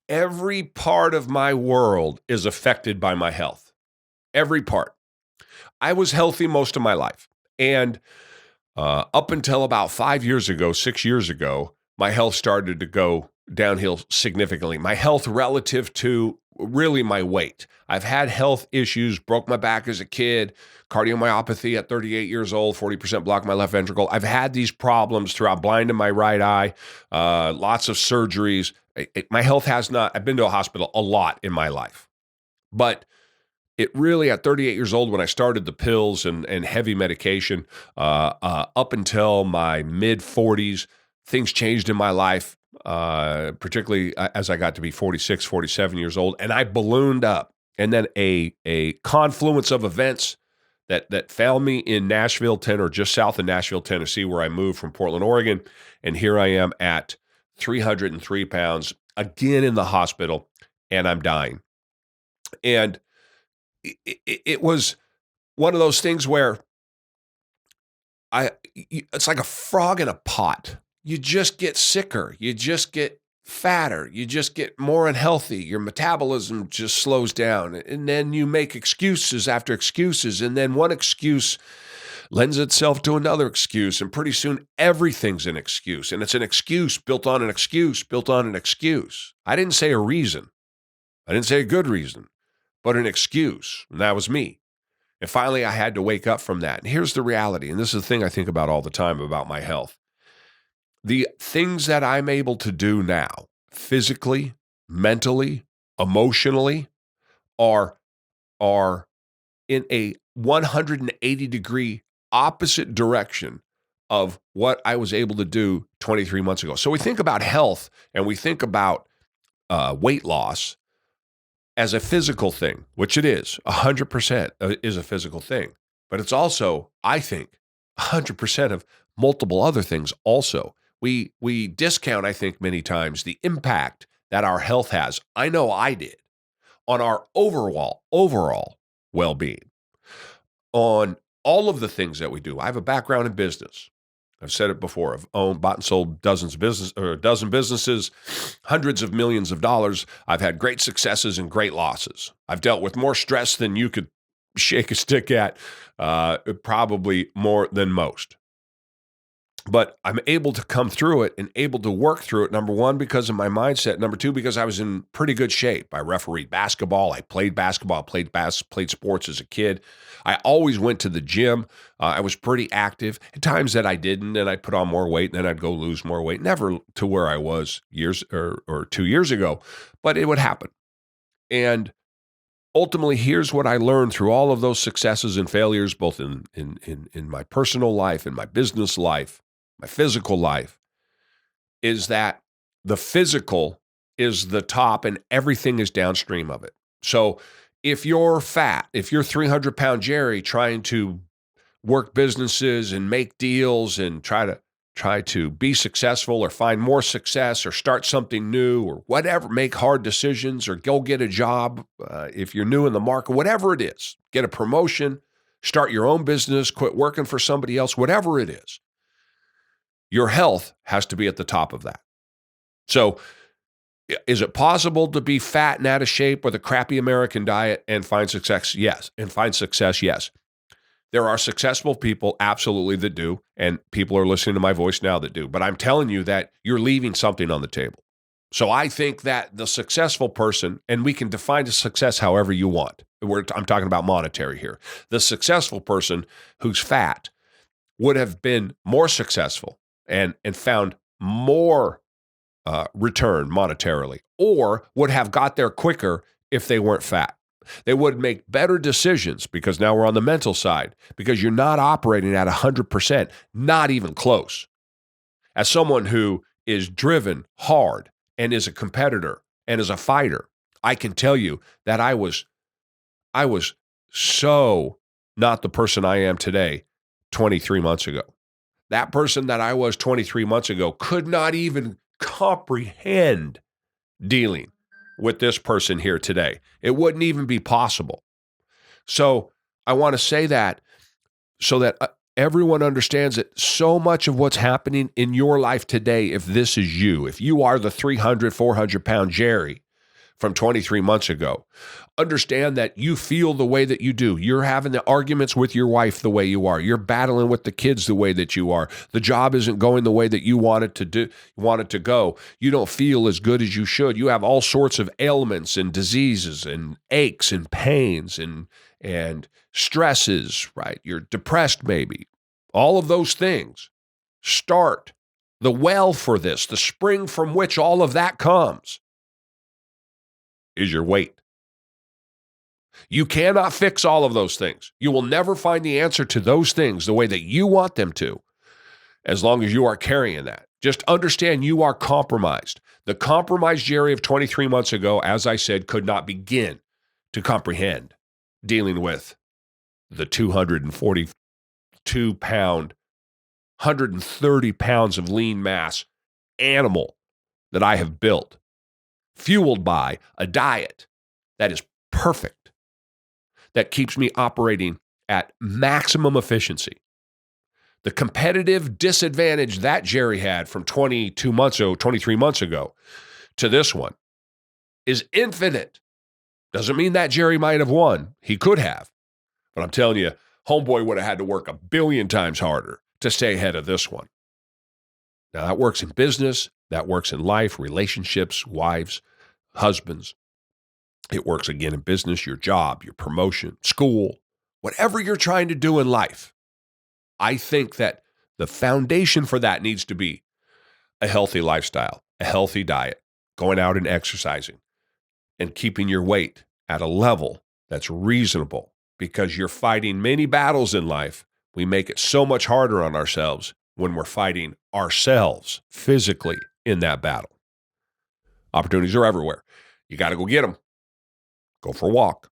Every part of my world is affected by my health. Every part. I was healthy most of my life. And up until about 5 years ago, 6 years ago, my health started to go downhill significantly. My health relative to really my weight. I've had health issues, broke my back as a kid, cardiomyopathy at 38 years old, 40% blocked my left ventricle. I've had these problems throughout, blind in my right eye, lots of surgeries. My health has not, I've been to a hospital a lot in my life. But it really, at 38 years old, when I started the pills and heavy medication, up until my mid 40s, things changed in my life, particularly as I got to be 46, 47 years old, and I ballooned up. And then a confluence of events that found me in Nashville, or just south of Nashville, Tennessee, where I moved from Portland, Oregon, and here I am at 303 pounds, again in the hospital, and I'm dying. And it was one of those things where it's like a frog in a pot. You just get sicker. You just get fatter. You just get more unhealthy. Your metabolism just slows down. And then you make excuses after excuses. And then one excuse lends itself to another excuse. And pretty soon everything's an excuse. And it's an excuse built on an excuse built on an excuse. I didn't say a reason. I didn't say a good reason, but an excuse. And that was me. And finally, I had to wake up from that. And here's the reality. And this is the thing I think about all the time about my health. The things that I'm able to do now, physically, mentally, emotionally, are in a 180-degree opposite direction of what I was able to do 23 months ago. So we think about health and we think about weight loss as a physical thing, which it is, 100% is a physical thing. But it's also, I think, 100% of multiple other things also. We discount, I think, many times the impact that our health has. I know I did on our overall well-being, on all of the things that we do. I have a background in business. I've said it before. I've bought and sold a dozen businesses, hundreds of millions of dollars. I've had great successes and great losses. I've dealt with more stress than you could shake a stick at, probably more than most. But I'm able to come through it and able to work through it, number one, because of my mindset. Number two, because I was in pretty good shape. I refereed basketball. I played basketball. I played sports as a kid. I always went to the gym. I was pretty active. At times that I didn't, and I'd put on more weight, and then I'd go lose more weight. Never to where I was years or 2 years ago, but it would happen. And ultimately, here's what I learned through all of those successes and failures, both in my personal life, in my business life, my physical life, is that the physical is the top and everything is downstream of it. So if you're fat, if you're 300-pound Jerry trying to work businesses and make deals and try to be successful or find more success or start something new or whatever, make hard decisions or go get a job, if you're new in the market, whatever it is, get a promotion, start your own business, quit working for somebody else, whatever it is, your health has to be at the top of that. So is it possible to be fat and out of shape with a crappy American diet and find success? Yes. And find success? Yes. There are successful people, absolutely, that do, and people are listening to my voice now that do. But I'm telling you that you're leaving something on the table. So I think that the successful person, and we can define success however you want. I'm talking about monetary here. The successful person who's fat would have been more successful and found more return monetarily, or would have got there quicker if they weren't fat. They would make better decisions, because now we're on the mental side, because you're not operating at 100%, not even close. As someone who is driven hard and is a competitor and is a fighter, I can tell you that I was so not the person I am today 23 months ago. That person that I was 23 months ago could not even comprehend dealing with this person here today. It wouldn't even be possible. So I want to say that so that everyone understands that so much of what's happening in your life today, if this is you, if you are the 300, 400-pound Jerry, from 23 months ago. Understand that you feel the way that you do. You're having the arguments with your wife the way you are. You're battling with the kids the way that you are. The job isn't going the way that you want it to go. You don't feel as good as you should. You have all sorts of ailments and diseases and aches and pains and stresses, right? You're depressed maybe. All of those things start the well for this, the spring from which all of that comes, is your weight. You cannot fix all of those things. You will never find the answer to those things the way that you want them to, as long as you are carrying that. Just understand you are compromised. The compromised Jerry of 23 months ago, as I said, could not begin to comprehend dealing with the 242-pound, 130 pounds of lean mass animal that I have built, fueled by a diet that is perfect, that keeps me operating at maximum efficiency. The competitive disadvantage that Jerry had from 23 months ago to this one is infinite. Doesn't mean that Jerry might have won. He could have. But I'm telling you, homeboy would have had to work 1 billion times harder to stay ahead of this one. Now, that works in business. That works in life, relationships, wives, husbands. It works again in business, your job, your promotion, school, whatever you're trying to do in life. I think that the foundation for that needs to be a healthy lifestyle, a healthy diet, going out and exercising, and keeping your weight at a level that's reasonable, because you're fighting many battles in life. We make it so much harder on ourselves when we're fighting ourselves physically in that battle. Opportunities are everywhere. You got to go get them. Go for a walk.